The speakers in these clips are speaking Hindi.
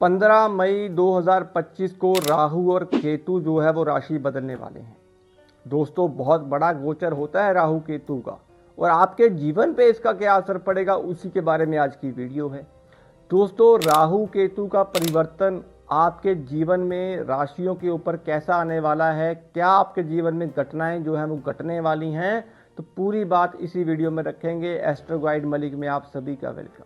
15 मई 2025 को राहु और केतु जो है वो राशि बदलने वाले हैं। दोस्तों, बहुत बड़ा गोचर होता है राहु केतु का, और आपके जीवन पे इसका क्या असर पड़ेगा उसी के बारे में आज की वीडियो है। दोस्तों, राहु केतु का परिवर्तन आपके जीवन में राशियों के ऊपर कैसा आने वाला है, क्या आपके जीवन में घटनाएं जो है वो घटने वाली हैं, तो पूरी बात इसी वीडियो में रखेंगे। एस्ट्रो गाइड मलिक में आप सभी का वेलकम।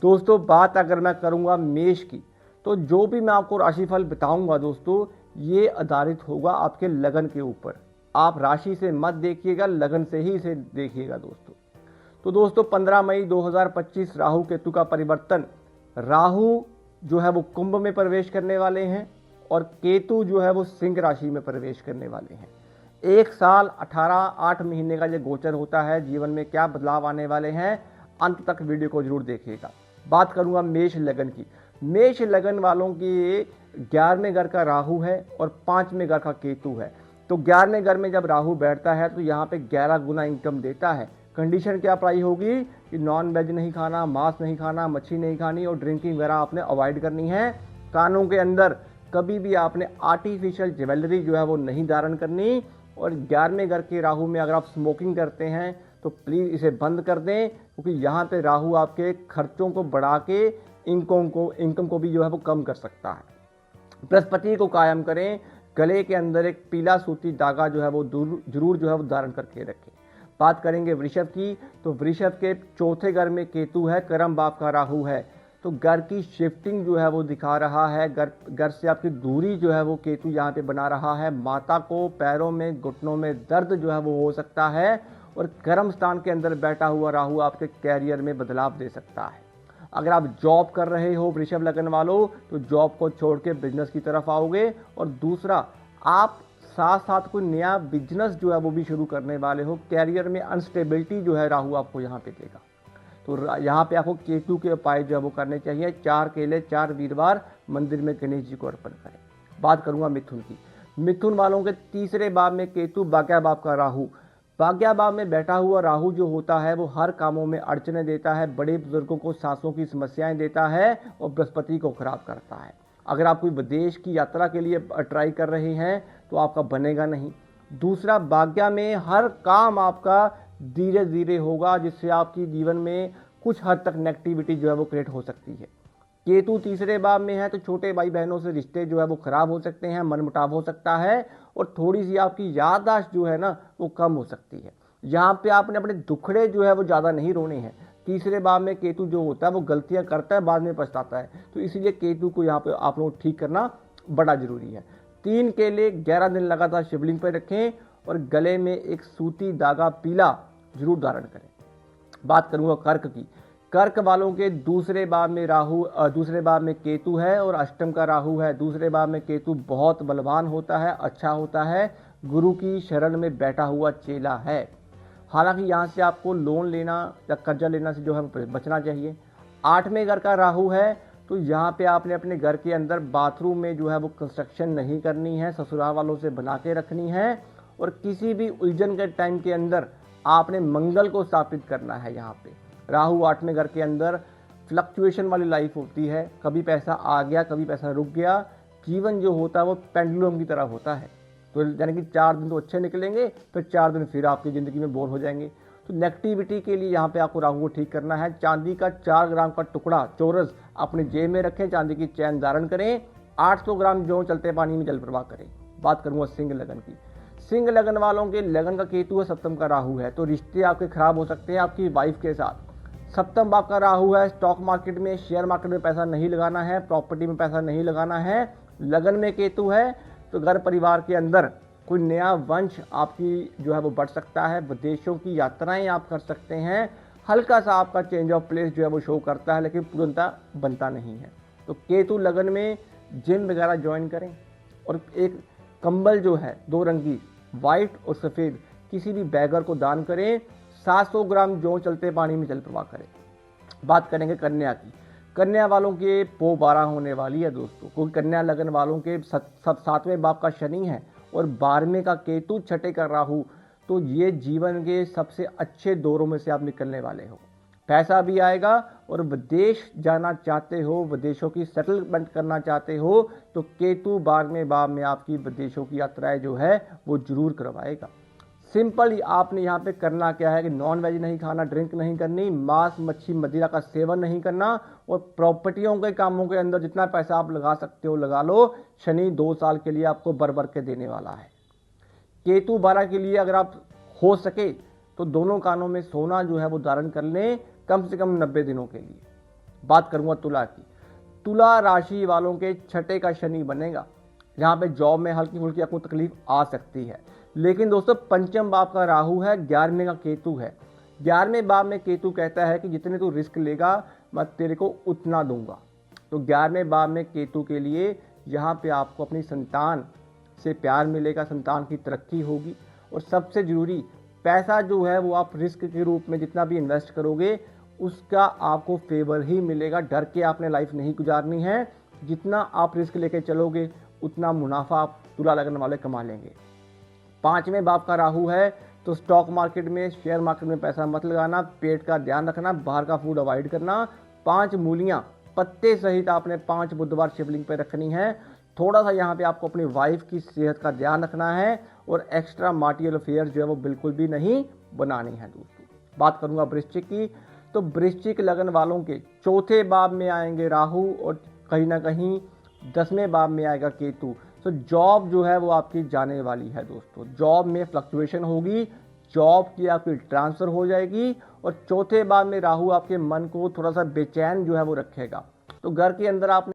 दोस्तों, बात अगर मैं करूंगा मेष की, तो जो भी मैं आपको राशिफल बताऊंगा दोस्तों, ये आधारित होगा आपके लगन के ऊपर। आप राशि से मत देखिएगा, लगन से ही इसे देखिएगा दोस्तों। तो दोस्तों, 15 मई 2025 राहु केतु का परिवर्तन। राहु जो है वो कुंभ में प्रवेश करने वाले हैं और केतु जो है वो सिंह राशि में प्रवेश करने वाले हैं। 1 साल 8 महीने का ये गोचर होता है। जीवन में क्या बदलाव आने वाले हैं, अंत तक वीडियो को जरूर देखिएगा। बात करूंगा मेष लगन की। मेष लगन वालों की 11वें घर का राहु है और 5वें घर का केतु है। तो 11वें घर में जब राहु बैठता है तो यहाँ पे 11 गुना इनकम देता है। कंडीशन क्या अप्लाई होगी कि नॉन वेज नहीं खाना, मांस नहीं खाना, मच्छी नहीं खानी और ड्रिंकिंग वगैरह आपने अवॉइड करनी है। कानों के अंदर कभी भी आपने आर्टिफिशियल ज्वेलरी जो है वो नहीं धारण करनी। और 11वें घर के राहु में अगर आप स्मोकिंग करते हैं तो प्लीज़ इसे बंद कर दें, क्योंकि यहाँ पे राहु आपके खर्चों को बढ़ा के इनकम को भी जो है वो कम कर सकता है। बृहस्पति को कायम करें। गले के अंदर एक पीला सूती धागा जो है वो जरूर जो है वो धारण करके रखें। बात करेंगे वृषभ की, तो वृषभ के 4थे घर में केतु है, कर्म भाव का राहु है। तो घर की शिफ्टिंग जो है वो दिखा रहा है। घर से आपकी दूरी जो है वो केतु यहाँ पे बना रहा है। माता को पैरों में, घुटनों में दर्द जो है वो हो सकता है। और कर्म स्थान के अंदर बैठा हुआ राहु आपके कैरियर में बदलाव दे सकता है। अगर आप जॉब कर रहे हो वृषभ लगन वालों, तो जॉब को छोड़ के बिजनेस की तरफ आओगे। और दूसरा, आप साथ साथ कोई नया बिजनेस जो है वो भी शुरू करने वाले हो। कैरियर में अनस्टेबिलिटी जो है राहु आपको यहाँ पे देगा। तो यहाँ पे आपको केतु के उपाय जो है वो करने चाहिए। 4 केले 4 वीरवार मंदिर में गणेश जी को अर्पण करें। बात करूंगा मिथुन की। मिथुन वालों के 3रे भाव में केतु, भाग्य भाव का राहु। भाग्य भाव में बैठा हुआ राहु जो होता है वो हर कामों में अड़चने देता है, बड़े बुजुर्गों को सांसों की समस्याएं देता है और बृहस्पति को खराब करता है। अगर आप कोई विदेश की यात्रा के लिए ट्राई कर रहे हैं तो आपका बनेगा नहीं। दूसरा, भाग्य में हर काम आपका धीरे धीरे होगा, जिससे आपकी जीवन में कुछ हद तक नेगेटिविटी जो है वो क्रिएट हो सकती है। केतु 3रे भाव में है, तो छोटे भाई बहनों से रिश्ते जो है वो खराब हो सकते हैं, मनमुटाव हो सकता है और थोड़ी सी आपकी याददाश्त जो है ना वो कम हो सकती है। यहाँ पे आपने अपने दुखड़े जो है वो ज़्यादा नहीं रोने हैं। 3रे भाव में केतु जो होता है वो गलतियाँ करता है, बाद में पछताता है। तो इसीलिए केतु को यहाँ पे आप लोग ठीक करना बड़ा जरूरी है। 3 केले 11 दिन लगातार शिवलिंग पर रखें और गले में एक सूती धागा पीला जरूर धारण करें। बात करूंगा कर्क की। कर्क वालों के 2रे भाव में राहु, 2रे भाव में केतु है और अष्टम का राहु है। 2रे भाव में केतु बहुत बलवान होता है, अच्छा होता है, गुरु की शरण में बैठा हुआ चेला है। हालांकि यहाँ से आपको लोन लेना या कर्जा लेना से जो है बचना चाहिए। 8वें घर का राहु है, तो यहाँ पे आपने अपने घर के अंदर बाथरूम में जो है वो कंस्ट्रक्शन नहीं करनी है, ससुराल वालों से बना के रखनी है। और किसी भी उलझन के टाइम के अंदर आपने मंगल को स्थापित करना है। यहाँ पे राहु 8वें घर के अंदर फ्लक्चुएशन वाली लाइफ होती है, कभी पैसा आ गया, कभी पैसा रुक गया। जीवन जो होता है वो पेंडुलम की तरह होता है। तो यानी कि 4 दिन तो अच्छे निकलेंगे, फिर 4 दिन फिर आपकी ज़िंदगी में बोर हो जाएंगे। तो नेगेटिविटी के लिए यहाँ पे आपको राहु को ठीक करना है। चांदी का 4 ग्राम का टुकड़ा चौरस अपने जेब में रखें, चांदी की चैन धारण करें, 800 ग्राम जौ चलते पानी में जल प्रवाह करें। बात करूँगा सिंह लगन की। सिंह लगन वालों के लगन का केतु है, 7म का राहु है, तो रिश्ते आपके खराब हो सकते हैं आपकी वाइफ के साथ। 7म भाव का राहु है। स्टॉक मार्केट में, शेयर मार्केट में पैसा नहीं लगाना है, प्रॉपर्टी में पैसा नहीं लगाना है। लगन में केतु है, तो घर परिवार के अंदर कोई नया वंश आपकी जो है वो बढ़ सकता है। विदेशों की यात्राएं आप कर सकते हैं। हल्का सा आपका चेंज ऑफ प्लेस जो है वो शो करता है, लेकिन पूर्णतः बनता नहीं है। तो केतु लगन में जिम वगैरह ज्वाइन करें और एक कंबल जो है 2 रंग की, व्हाइट और सफ़ेद, किसी भी बैगर को दान करें। 700 ग्राम जौ चलते पानी में जल प्रवाह करें। बात करेंगे कन्या की। कन्या वालों के पो 12 होने वाली है दोस्तों। क्योंकि कन्या लगन वालों के 7वें भाव का शनि है और 12वें का केतु, 6ठे का राहु। तो ये जीवन के सबसे अच्छे दौरों में से आप निकलने वाले हो। पैसा भी आएगा, और विदेश जाना चाहते हो, विदेशों की सेटलमेंट करना चाहते हो, तो केतु 12वें भाव में आपकी विदेशों की यात्राएं जो है वो जरूर करवाएगा। सिंपल ही आपने यहाँ पे करना क्या है कि नॉन वेज नहीं खाना, ड्रिंक नहीं करनी, मांस मच्छी मदिरा का सेवन नहीं करना, और प्रॉपर्टियों के कामों के अंदर जितना पैसा आप लगा सकते हो लगा लो। शनि 2 साल के लिए आपको बर के देने वाला है। केतु 12 के लिए अगर आप हो सके तो दोनों कानों में सोना जो है वो धारण कर लें कम से कम 90 दिनों के लिए। बात करूंगा तुला की। तुला राशि वालों के छठे का शनि बनेगा, जहां पे जॉब में हल्की फुल्की आपको तकलीफ आ सकती है। लेकिन दोस्तों पंचम भाव का राहु है, 11वें का केतु है। 11वें भाव में केतु कहता है कि जितने तू रिस्क लेगा मैं तेरे को उतना दूंगा। तो 11वें भाव में केतु के लिए यहाँ पे आपको अपनी संतान से प्यार मिलेगा, संतान की तरक्की होगी, और सबसे जरूरी पैसा जो है वो आप रिस्क के रूप में जितना भी इन्वेस्ट करोगे उसका आपको फेवर ही मिलेगा। डर के आपने लाइफ नहीं गुजारनी है, जितना आप रिस्क लेके चलोगे उतना मुनाफा आप तुला लगन वाले कमा लेंगे। 5वें भाव का राहु है, तो स्टॉक मार्केट में, शेयर मार्केट में पैसा मत लगाना, पेट का ध्यान रखना, बाहर का फूड अवॉइड करना। 5 मूलियां पत्ते सहित आपने 5 बुधवार शिवलिंग पे रखनी है। थोड़ा सा यहाँ पे आपको अपनी वाइफ की सेहत का ध्यान रखना है, और एक्स्ट्रा मार्टियल अफेयर जो है वो बिल्कुल भी नहीं बनानी है दोस्तों। बात करूंगा वृश्चिक की, तो वृश्चिक लगन वालों के चौथे भाव में आएंगे राहु, और कहीं ना कहीं 10वें भाव में आएगा केतु। तो जॉब जो है वो आपकी जाने वाली है दोस्तों। जॉब में फ्लक्चुएशन होगी, जॉब की आपकी ट्रांसफर हो जाएगी, और चौथे भाव में राहु आपके मन को थोड़ा सा बेचैन जो है वो रखेगा। तो घर के अंदर आपने